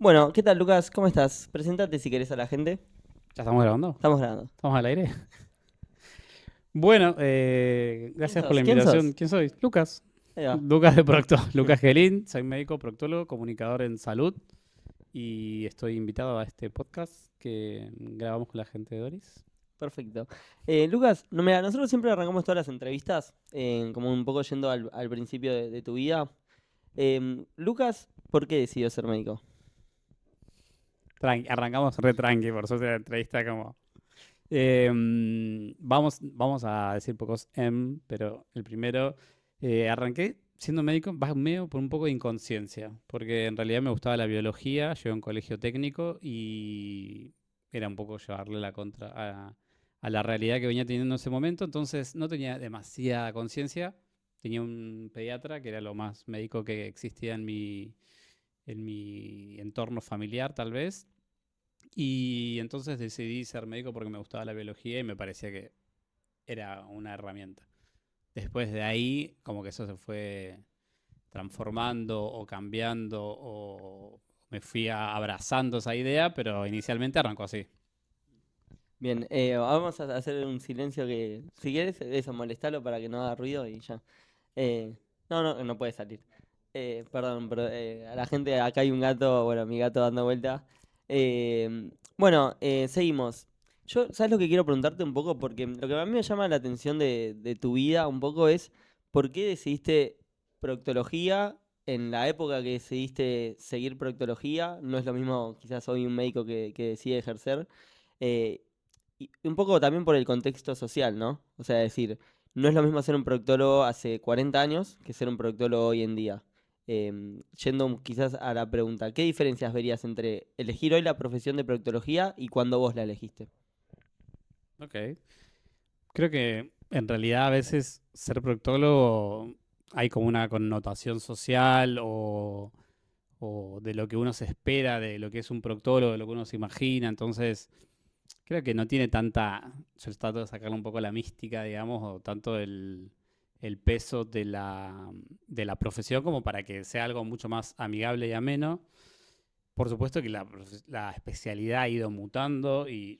Bueno, ¿qué tal, Lucas? ¿Cómo estás? Preséntate si querés a la gente. ¿Ya estamos grabando? Estamos grabando. ¿Estamos al aire? Bueno, ¿Quién gracias por sos? la ¿Quién invitación. sos? ¿Quién soy? Lucas. Ahí va. Lucas de Procto. Lucas Gelín, soy médico proctólogo, comunicador en salud y estoy invitado a este podcast que grabamos con la gente de Doris. Perfecto. Lucas, no, mira, nosotros siempre arrancamos todas las entrevistas, como un poco yendo al principio de tu vida. Lucas, ¿por qué decidió ser médico? Arrancamos re tranqui, por suerte la entrevista como... vamos a decir pocos pero el primero, arranqué siendo médico, va medio por un poco de inconsciencia, porque en realidad me gustaba la biología, llegué a un colegio técnico y era un poco llevarle la contra a la realidad que venía teniendo en ese momento, entonces no tenía demasiada conciencia, tenía un pediatra que era lo más médico que existía en mi entorno familiar tal vez. Y entonces decidí ser médico porque me gustaba la biología y me parecía que era una herramienta. Después de ahí, como que eso se fue transformando o cambiando o me fui abrazando esa idea, pero inicialmente arrancó así. Bien, vamos a hacer un silencio que, si quieres, eso, molestalo para que no haga ruido y ya. Eh, no puede salir. Perdón, pero a la gente, acá hay un gato, bueno, mi gato dando vuelta. Bueno, seguimos. ¿Sabes lo que quiero preguntarte un poco? Porque lo que a mí me llama la atención de tu vida un poco es por qué decidiste proctología en la época que decidiste seguir proctología. No es lo mismo quizás hoy un médico que decide ejercer. Eh, y un poco también por el contexto social, ¿no? O sea, decir, no es lo mismo ser un proctólogo hace 40 años que ser un proctólogo hoy en día. Quizás a la pregunta, ¿qué diferencias verías entre elegir hoy la profesión de proctología y cuando vos la elegiste? Ok. Creo que en realidad a veces ser proctólogo hay como una connotación social o de lo que uno se espera, de lo que es un proctólogo, de lo que uno se imagina. Entonces, creo que no tiene tanta, yo trato de sacarle un poco la mística, digamos, o tanto el peso de la profesión como para que sea algo mucho más amigable y ameno. Por supuesto que la especialidad ha ido mutando y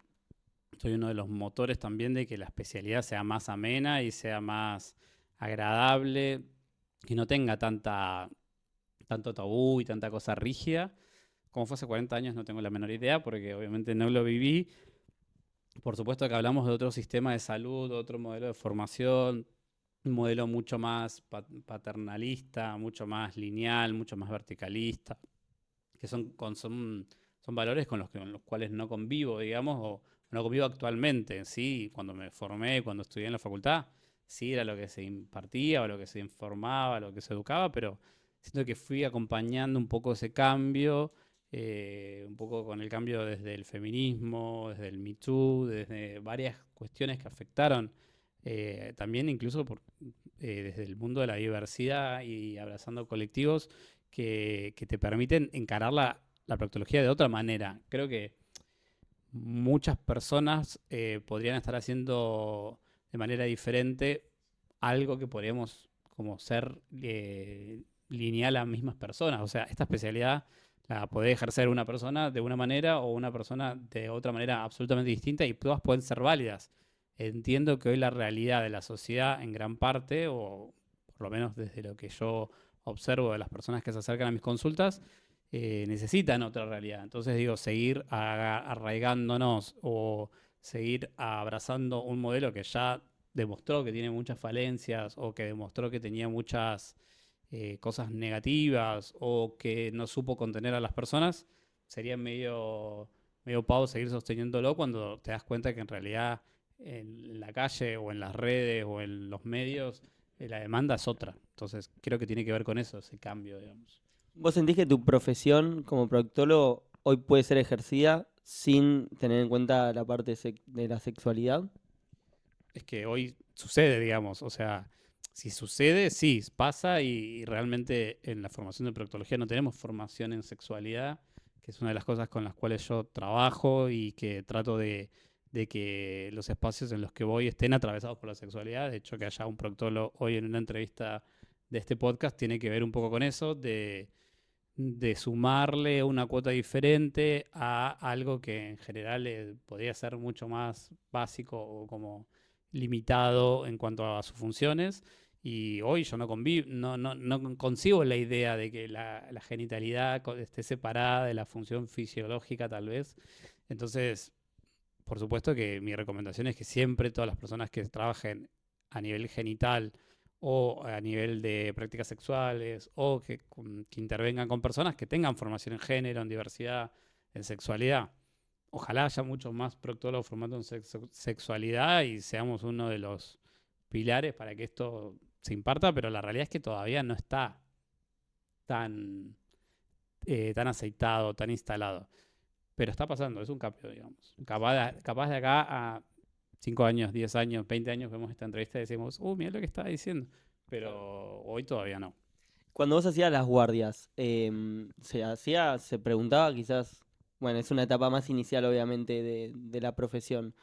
soy uno de los motores también de que la especialidad sea más amena y sea más agradable, que no tenga tanto tabú y tanta cosa rígida. Como fue hace 40 años no tengo la menor idea porque obviamente no lo viví. Por supuesto que hablamos de otro sistema de salud, otro modelo de formación, un modelo mucho más paternalista, mucho más lineal, mucho más verticalista, que son valores con los cuales no convivo, digamos, o no convivo actualmente. Sí, cuando me formé, cuando estudié en la facultad, sí era lo que se impartía, o lo que se informaba, lo que se educaba, pero siento que fui acompañando un poco ese cambio, un poco con el cambio desde el feminismo, desde el Me Too, desde varias cuestiones que afectaron, también incluso desde el mundo de la diversidad y abrazando colectivos que te permiten encarar la proctología de otra manera. Creo que muchas personas podrían estar haciendo de manera diferente algo que podríamos como ser lineal a mismas personas. O sea, esta especialidad la puede ejercer una persona de una manera o una persona de otra manera absolutamente distinta y todas pueden ser válidas. Entiendo que hoy la realidad de la sociedad en gran parte, o por lo menos desde lo que yo observo de las personas que se acercan a mis consultas, necesitan otra realidad. Entonces digo, seguir arraigándonos o seguir abrazando un modelo que ya demostró que tiene muchas falencias o que demostró que tenía muchas cosas negativas o que no supo contener a las personas, sería medio pavo seguir sosteniéndolo cuando te das cuenta que en realidad en la calle o en las redes o en los medios la demanda es otra. Entonces creo que tiene que ver con eso, ese cambio, digamos. ¿Vos sentís que tu profesión como proctólogo hoy puede ser ejercida sin tener en cuenta la parte de la sexualidad? Es que hoy sucede, digamos, o sea, si sucede, sí, pasa y realmente en la formación de proctología no tenemos formación en sexualidad, que es una de las cosas con las cuales yo trabajo y que trato de que los espacios en los que voy estén atravesados por la sexualidad. De hecho, que haya un proctólogo hoy en una entrevista de este podcast tiene que ver un poco con eso, de sumarle una cuota diferente a algo que en general podría ser mucho más básico o como limitado en cuanto a sus funciones. Y hoy yo no concibo la idea de que la genitalidad esté separada de la función fisiológica, tal vez. Entonces, por supuesto que mi recomendación es que siempre todas las personas que trabajen a nivel genital o a nivel de prácticas sexuales o que intervengan con personas que tengan formación en género, en diversidad, en sexualidad. Ojalá haya muchos más proctólogos formados en sexualidad y seamos uno de los pilares para que esto se imparta, pero la realidad es que todavía no está tan, tan aceitado, tan instalado. Pero está pasando, es un cambio, digamos. Capaz de acá a 5 años, 10 años, 20 años vemos esta entrevista y decimos, mira lo que estaba diciendo. Claro. Pero hoy todavía no. Cuando vos hacías las guardias, se preguntaba quizás, bueno, es una etapa más inicial obviamente de la profesión,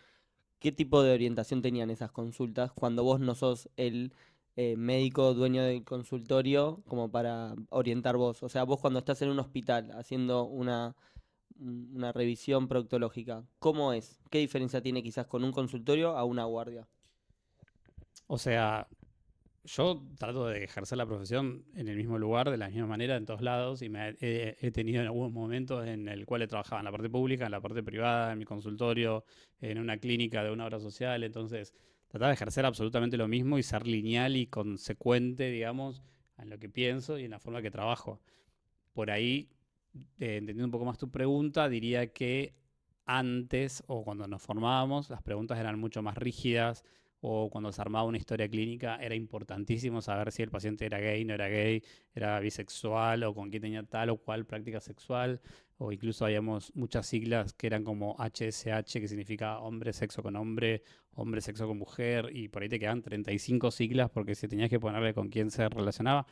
¿qué tipo de orientación tenían esas consultas cuando vos no sos el médico dueño del consultorio como para orientar vos? O sea, vos cuando estás en un hospital haciendo una revisión proctológica, ¿cómo es? ¿Qué diferencia tiene quizás con un consultorio a una guardia? O sea, yo trato de ejercer la profesión en el mismo lugar, de la misma manera, en todos lados, y he tenido en algunos momentos en el cual he trabajado en la parte pública, en la parte privada, en mi consultorio, en una clínica de una obra social. Entonces, trataba de ejercer absolutamente lo mismo y ser lineal y consecuente, digamos, en lo que pienso y en la forma que trabajo. Por ahí, entendiendo un poco más tu pregunta, diría que antes o cuando nos formábamos, las preguntas eran mucho más rígidas o cuando se armaba una historia clínica era importantísimo saber si el paciente era gay, no era gay, era bisexual o con quién tenía tal o cual práctica sexual, o incluso habíamos muchas siglas que eran como HSH, que significa hombre sexo con hombre, hombre sexo con mujer, y por ahí te quedan 35 siglas porque si tenías que ponerle con quién se relacionaba.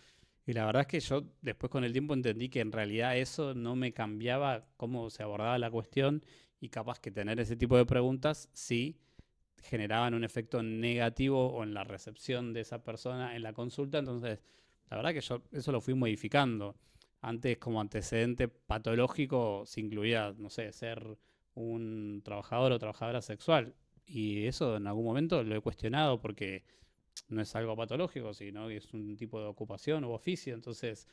Y la verdad es que yo después con el tiempo entendí que en realidad eso no me cambiaba cómo se abordaba la cuestión y capaz que tener ese tipo de preguntas sí generaban un efecto negativo o en la recepción de esa persona en la consulta. Entonces, la verdad que yo eso lo fui modificando. Antes, como antecedente patológico, se incluía, no sé, ser un trabajador o trabajadora sexual. Y eso en algún momento lo he cuestionado porque no es algo patológico, sino que es un tipo de ocupación u oficio. Entonces,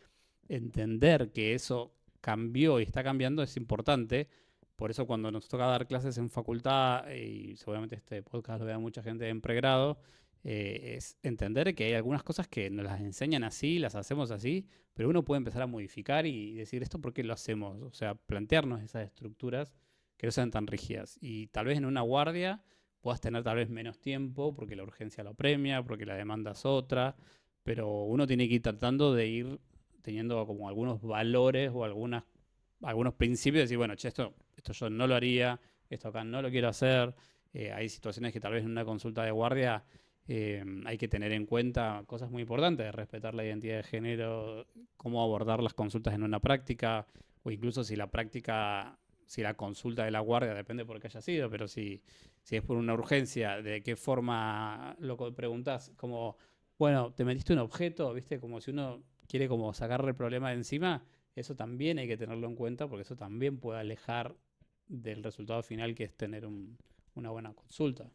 entender que eso cambió y está cambiando es importante. Por eso cuando nos toca dar clases en facultad, y seguramente este podcast lo vea mucha gente en pregrado, es entender que hay algunas cosas que nos las enseñan así, las hacemos así, pero uno puede empezar a modificar y decir esto por qué lo hacemos. O sea, plantearnos esas estructuras que no sean tan rígidas. Y tal vez en una guardia puedas tener tal vez menos tiempo porque la urgencia lo premia, porque la demanda es otra, pero uno tiene que ir tratando de ir teniendo como algunos valores o algunos principios de decir, bueno, che, esto yo no lo haría, esto acá no lo quiero hacer. Hay situaciones que tal vez en una consulta de guardia hay que tener en cuenta cosas muy importantes, respetar la identidad de género, cómo abordar las consultas en una práctica, o incluso si la práctica, si la consulta de la guardia, depende por qué haya sido, pero si es por una urgencia, de qué forma lo preguntás, como, bueno, te metiste un objeto, ¿viste? Como si uno quiere como sacarle el problema de encima, eso también hay que tenerlo en cuenta porque eso también puede alejar del resultado final que es tener una buena consulta.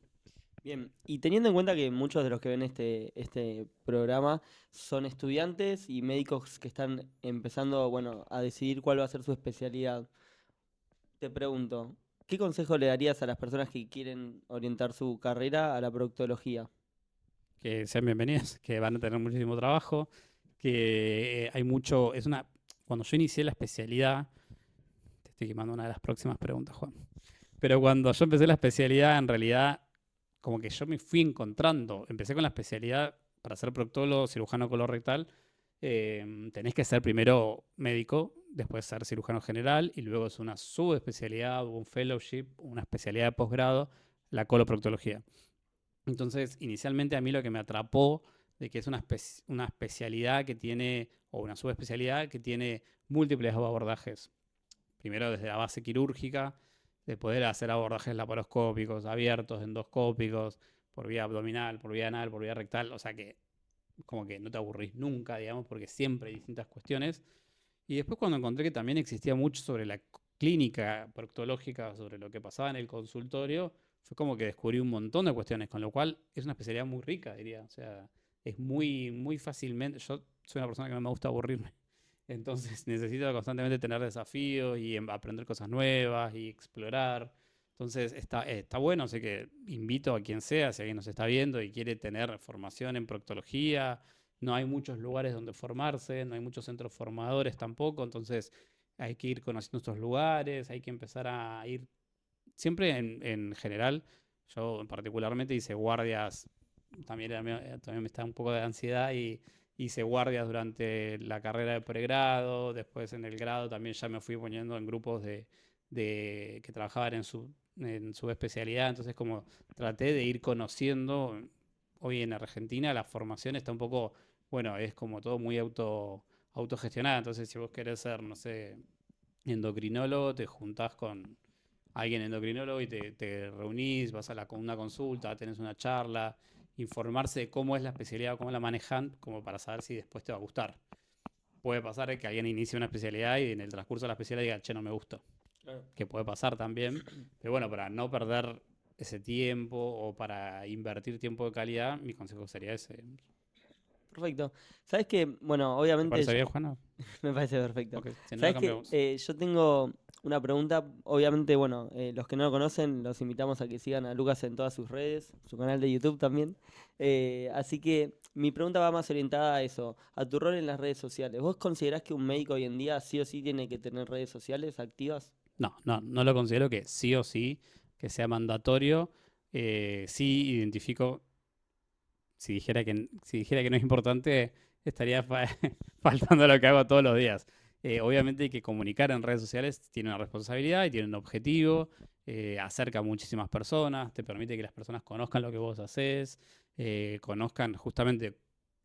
Bien, y teniendo en cuenta que muchos de los que ven este programa son estudiantes y médicos que están empezando, bueno, a decidir cuál va a ser su especialidad, te pregunto, ¿qué consejo le darías a las personas que quieren orientar su carrera a la proctología? Que sean bienvenidos, que van a tener muchísimo trabajo, que hay mucho, cuando yo inicié la especialidad, te estoy quemando una de las próximas preguntas, Juan, pero cuando yo empecé la especialidad, en realidad, como que yo me fui encontrando, empecé con la especialidad para ser proctólogo, cirujano colorectal, tenés que ser primero médico, después ser cirujano general y luego es una subespecialidad, un fellowship, una especialidad de posgrado, la coloproctología. Entonces, inicialmente a mí lo que me atrapó de que es una especialidad que tiene, o una subespecialidad que tiene múltiples abordajes. Primero desde la base quirúrgica, de poder hacer abordajes laparoscópicos, abiertos, endoscópicos, por vía abdominal, por vía anal, por vía rectal. O sea que como que no te aburrís nunca, digamos, porque siempre hay distintas cuestiones. Y después cuando encontré que también existía mucho sobre la clínica proctológica, sobre lo que pasaba en el consultorio, fue como que descubrí un montón de cuestiones, con lo cual es una especialidad muy rica, diría. O sea, es muy fácilmente. Yo soy una persona que no me gusta aburrirme. Entonces necesito constantemente tener desafíos y aprender cosas nuevas y explorar. Entonces está bueno, así que invito a quien sea, si alguien nos está viendo y quiere tener formación en proctología. No hay muchos lugares donde formarse, no hay muchos centros formadores tampoco, entonces hay que ir conociendo estos lugares, hay que empezar a ir, siempre en general, yo particularmente hice guardias, también me está un poco de ansiedad y hice guardias durante la carrera de pregrado, después en el grado también ya me fui poniendo en grupos de que trabajaban en su especialidad, entonces como traté de ir conociendo. Hoy en Argentina la formación está un poco, bueno, es como todo muy autogestionada, entonces si vos querés ser, no sé, endocrinólogo, te juntás con alguien endocrinólogo y te reunís, vas a una consulta, tenés una charla, informarse de cómo es la especialidad, cómo la manejan, como para saber si después te va a gustar. Puede pasar que alguien inicie una especialidad y en el transcurso de la especialidad diga, che, no me gusta. Claro. Que puede pasar también. Pero bueno, para no perder ese tiempo o para invertir tiempo de calidad, mi consejo sería ese. Perfecto. ¿Sabes que, bueno, ¿Te obviamente parece bien, Juana? me parece perfecto. Ok, si no, lo ¿Sabes que cambiamos. yo tengo una pregunta? Obviamente, bueno, los que no lo conocen, los invitamos a que sigan a Lucas en todas sus redes, su canal de YouTube también. Así que mi pregunta va más orientada a eso, a tu rol en las redes sociales. ¿Vos considerás que un médico hoy en día sí o sí tiene que tener redes sociales activas? No lo considero que sí o sí, que sea mandatorio. Sí identifico, si dijera que no es importante, estaría faltando a lo que hago todos los días. Obviamente hay que comunicar en redes sociales, tiene una responsabilidad y tiene un objetivo, acerca a muchísimas personas, te permite que las personas conozcan lo que vos haces, conozcan justamente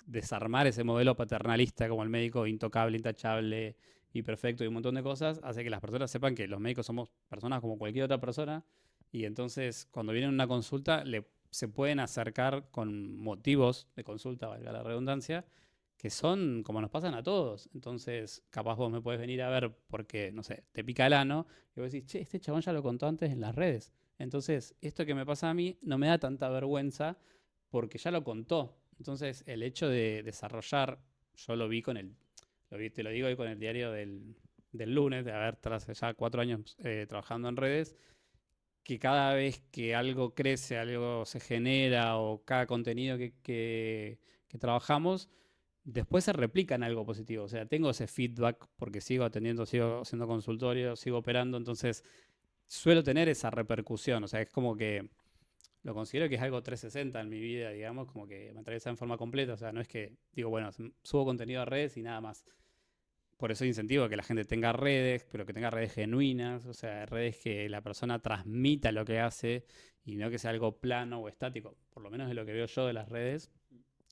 desarmar ese modelo paternalista como el médico intocable, intachable y perfecto y un montón de cosas, hace que las personas sepan que los médicos somos personas como cualquier otra persona y entonces cuando vienen a una consulta se pueden acercar con motivos de consulta, valga la redundancia, que son como nos pasan a todos. Entonces, capaz vos me puedes venir a ver porque, no sé, te pica el ano y vos decís, che, este chabón ya lo contó antes en las redes. Entonces, esto que me pasa a mí no me da tanta vergüenza porque ya lo contó. Entonces, el hecho de desarrollar, yo lo vi te lo digo hoy con el diario del lunes, de haber tras ya 4 años trabajando en redes, que cada vez que algo crece, algo se genera o cada contenido que trabajamos, después se replica en algo positivo. O sea, tengo ese feedback porque sigo atendiendo, sigo haciendo consultorio, sigo operando, entonces suelo tener esa repercusión. O sea, es como que lo considero que es algo 360 en mi vida, digamos, como que me atraviesa en forma completa. O sea, no es que digo, bueno, subo contenido a redes y nada más. Por eso incentivo a que la gente tenga redes, pero que tenga redes genuinas, o sea, redes que la persona transmita lo que hace y no que sea algo plano o estático. Por lo menos es lo que veo yo de las redes.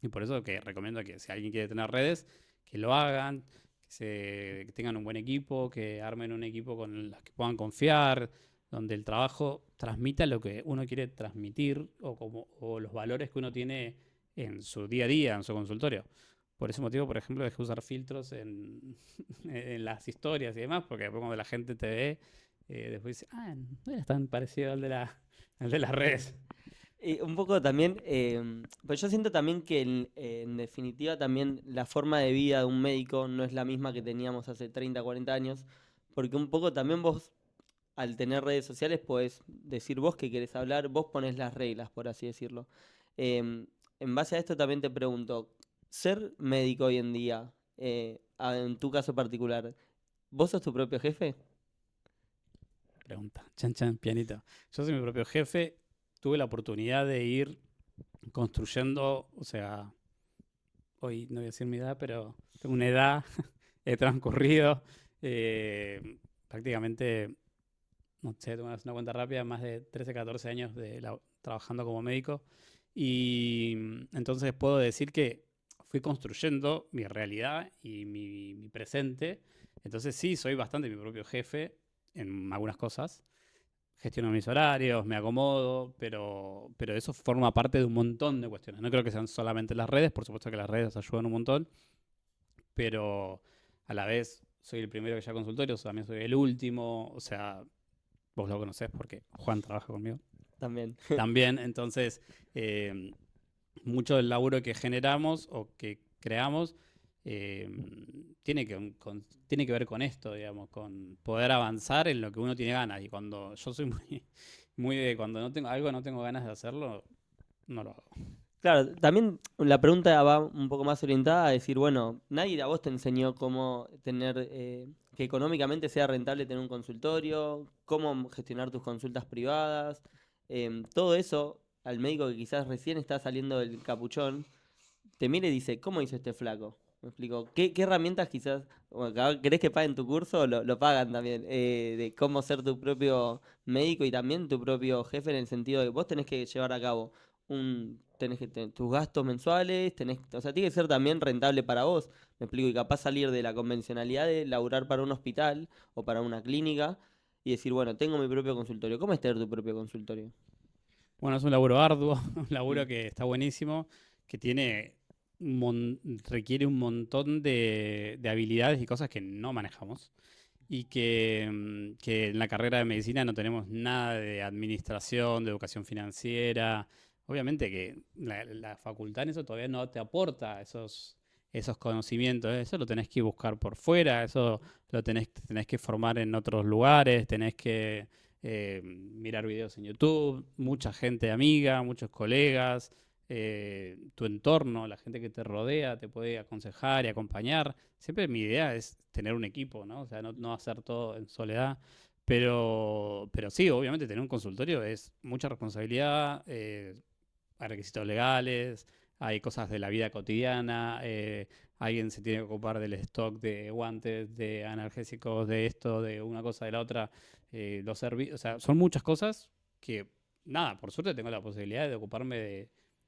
Y por eso que recomiendo que si alguien quiere tener redes, que lo hagan, que tengan un buen equipo, que armen un equipo con los que puedan confiar, donde el trabajo transmita lo que uno quiere transmitir o los valores que uno tiene en su día a día, en su consultorio. Por ese motivo, por ejemplo, dejé usar filtros en las historias y demás, porque después cuando la gente te ve, después dice, no eres tan parecido al de las redes. Y un poco también, pues yo siento también que en definitiva también la forma de vida de un médico no es la misma que teníamos hace 30, 40 años, porque un poco también vos al tener redes sociales podés decir vos que querés hablar, vos ponés las reglas, por así decirlo. En base a esto también te pregunto, ser médico hoy en día, en tu caso particular, ¿vos sos tu propio jefe? Pregunta, chan chan, pianito. Yo soy mi propio jefe, tuve la oportunidad de ir construyendo, o sea, hoy no voy a decir mi edad, pero tengo una edad, he transcurrido prácticamente, no sé, tengo una cuenta rápida, más de 13, 14 años trabajando como médico. Y entonces puedo decir que fui construyendo mi realidad y mi presente. Entonces sí, soy bastante mi propio jefe en algunas cosas. Gestiono mis horarios, me acomodo, pero eso forma parte de un montón de cuestiones. No creo que sean solamente las redes, por supuesto que las redes ayudan un montón, pero a la vez soy el primero que llega a consultorio, también soy el último, o sea, vos lo conocés porque Juan trabaja conmigo También. también, entonces eh, mucho del laburo que generamos o que creamos eh, tiene que ver con esto, digamos, con poder avanzar en lo que uno tiene ganas. Y cuando yo soy muy de cuando no tengo algo, no tengo ganas de hacerlo, no lo hago. Claro, también la pregunta va un poco más orientada a decir, bueno, nadie a vos te enseñó cómo tener, que económicamente sea rentable tener un consultorio, cómo gestionar tus consultas privadas, todo eso al médico que quizás recién está saliendo del capuchón, te mira y dice, ¿cómo hizo este flaco? Me explico, ¿qué herramientas quizás, bueno, querés que paguen tu curso? Lo pagan también, de cómo ser tu propio médico y también tu propio jefe en el sentido de que vos tenés que llevar a cabo tenés que tener tus gastos mensuales, o sea, tiene que ser también rentable para vos, me explico, y capaz salir de la convencionalidad de laburar para un hospital o para una clínica y decir, bueno, tengo mi propio consultorio. ¿Cómo es tener tu propio consultorio? Bueno, es un laburo arduo, un Mm. laburo que está buenísimo, que tiene requiere un montón de habilidades y cosas que no manejamos. Y que en la carrera de medicina no tenemos nada de administración, de educación financiera. Obviamente que la facultad en eso todavía no te aporta esos conocimientos. Eso lo tenés que buscar por fuera, eso tenés que formar en otros lugares, tenés que mirar videos en YouTube, mucha gente amiga, muchos colegas, tu entorno, la gente que te rodea te puede aconsejar y acompañar. Siempre mi idea es tener un equipo, ¿no? O sea, no hacer todo en soledad. Pero sí, obviamente tener un consultorio es mucha responsabilidad, hay requisitos legales, hay cosas de la vida cotidiana, alguien se tiene que ocupar del stock de guantes, de analgésicos, de esto, de una cosa, de la otra, los servicios, o sea, son muchas cosas que, nada, por suerte tengo la posibilidad de ocuparme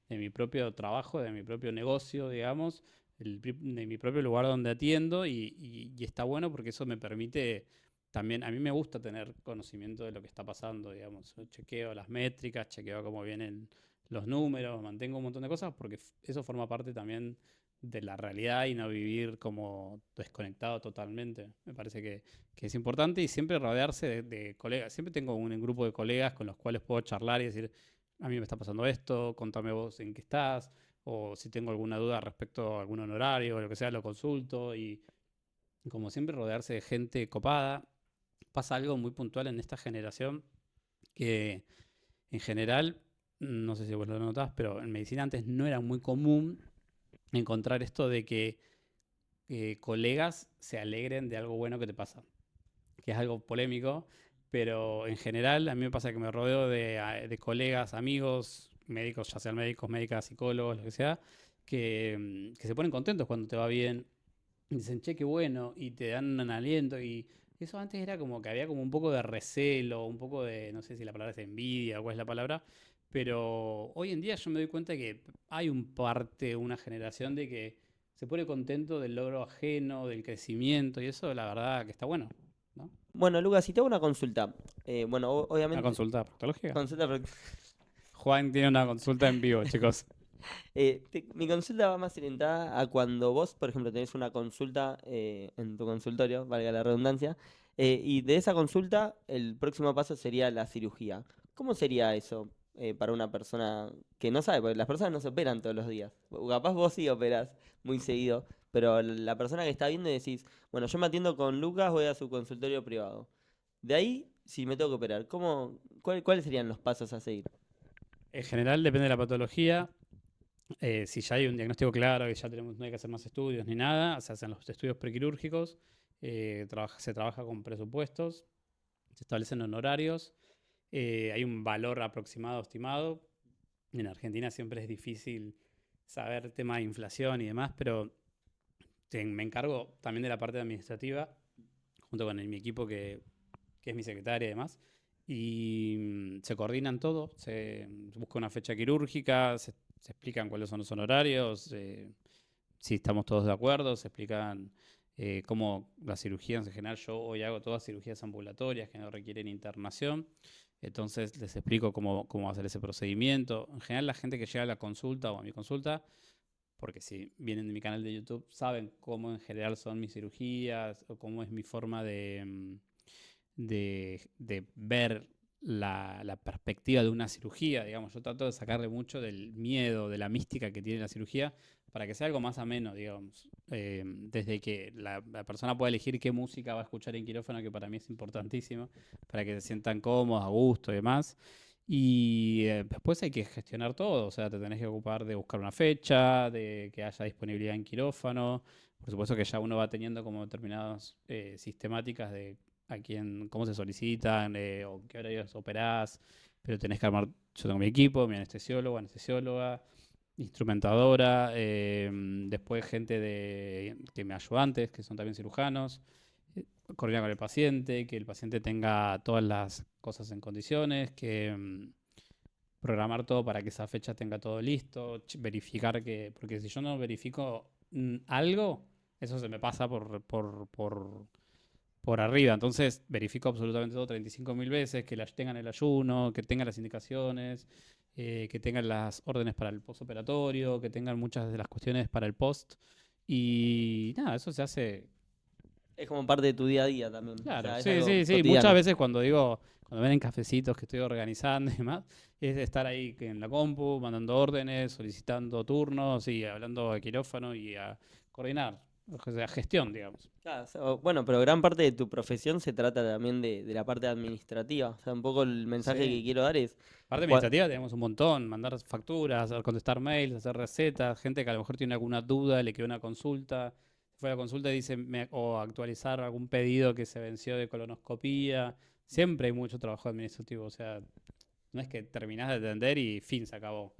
de mi propio trabajo, de mi propio negocio, digamos, de mi propio lugar donde atiendo y está bueno porque eso me permite también, a mí me gusta tener conocimiento de lo que está pasando, digamos. Yo chequeo las métricas, chequeo cómo vienen los números, mantengo un montón de cosas porque eso forma parte también de la realidad y no vivir como desconectado totalmente. Me parece que es importante y siempre rodearse de colegas. Siempre tengo un grupo de colegas con los cuales puedo charlar y decir, a mí me está pasando esto, contame vos en qué estás, o si tengo alguna duda respecto a algún honorario o lo que sea, lo consulto y como siempre rodearse de gente copada. Pasa algo muy puntual en esta generación que en general, no sé si vos lo notás, pero en medicina antes no era muy común encontrar esto de que colegas se alegren de algo bueno que te pasa, que es algo polémico, pero en general a mí me pasa que me rodeo de colegas, amigos, médicos, ya sean médicos, médicas, psicólogos, lo que sea, que se ponen contentos cuando te va bien, y dicen, che, qué bueno, y te dan un aliento, y eso antes era como que había como un poco de recelo, un poco de, no sé si la palabra es envidia o cuál es la palabra, pero hoy en día yo me doy cuenta que hay un parte, una generación de que se pone contento del logro ajeno, del crecimiento, y eso la verdad que está bueno, ¿no? Bueno, Lucas, si te hago una consulta, bueno, Una obviamente, consulta proctológica. consulta, Juan tiene una consulta en vivo, chicos. mi consulta va más orientada a cuando vos, por ejemplo, tenés una consulta en tu consultorio, valga la redundancia, y de esa consulta el próximo paso sería la cirugía. ¿Cómo sería eso para una persona que no sabe? Porque las personas no se operan todos los días. O capaz vos sí operás muy seguido, pero la persona que está viendo y decís, bueno, yo me atiendo con Lucas, voy a su consultorio privado. De ahí, si me tengo que operar, ¿cuáles serían los pasos a seguir? En general depende de la patología. Si ya hay un diagnóstico claro y ya no hay que hacer más estudios ni nada, se hacen los estudios prequirúrgicos, se trabaja con presupuestos, se establecen honorarios, hay un valor aproximado estimado. En Argentina siempre es difícil saber tema de inflación y demás, pero me encargo también de la parte administrativa, junto con mi equipo que es mi secretaria y demás. Y se coordinan todo, se busca una fecha quirúrgica, se explican cuáles son los honorarios, si estamos todos de acuerdo, se explican cómo las cirugías en general. Yo hoy hago todas cirugías ambulatorias que no requieren internación, entonces les explico cómo hacer ese procedimiento. En general la gente que llega a la consulta o a mi consulta porque si vienen de mi canal de YouTube, saben cómo en general son mis cirugías o cómo es mi forma de ver la perspectiva de una cirugía, digamos. Yo trato de sacarle mucho del miedo, de la mística que tiene la cirugía, para que sea algo más ameno, digamos. Desde que la persona pueda elegir qué música va a escuchar en quirófano, que para mí es importantísimo, para que se sientan cómodos, a gusto y demás. Y después hay que gestionar todo, o sea, te tenés que ocupar de buscar una fecha, de que haya disponibilidad en quirófano. Por supuesto que ya uno va teniendo como determinadas sistemáticas de a quién, cómo se solicitan, o qué horarios operás, pero tenés que armar, yo tengo mi equipo, mi anestesiólogo, anestesióloga, instrumentadora, después gente que me ayudantes, que son también cirujanos, coordinar con el paciente, que el paciente tenga todas las cosas en condiciones, que programar todo para que esa fecha tenga todo listo, verificar que, porque si yo no verifico algo, eso se me pasa por arriba. Entonces verifico absolutamente todo 35.000 veces, que las tengan el ayuno, que tengan las indicaciones, que tengan las órdenes para el postoperatorio, que tengan muchas de las cuestiones para el post. Y nada, eso se hace. Es como parte de tu día a día también. O Claro, sea, es sí, algo sí, sí. Muchas cotidiano. veces cuando ven en cafecitos que estoy organizando y demás, es de estar ahí en la compu, mandando órdenes, solicitando turnos y hablando de quirófano y a coordinar, o sea, gestión, digamos. Claro, bueno, pero gran parte de tu profesión se trata también de la parte administrativa. O sea, un poco el mensaje que Sí. quiero dar es, Parte cua- administrativa tenemos un montón, mandar facturas, contestar mails, hacer recetas, gente que a lo mejor tiene alguna duda, le quedó una consulta, fue a la consulta y dice, o actualizar algún pedido que se venció de colonoscopía. Siempre hay mucho trabajo administrativo, o sea, no es que terminás de atender y fin, se acabó.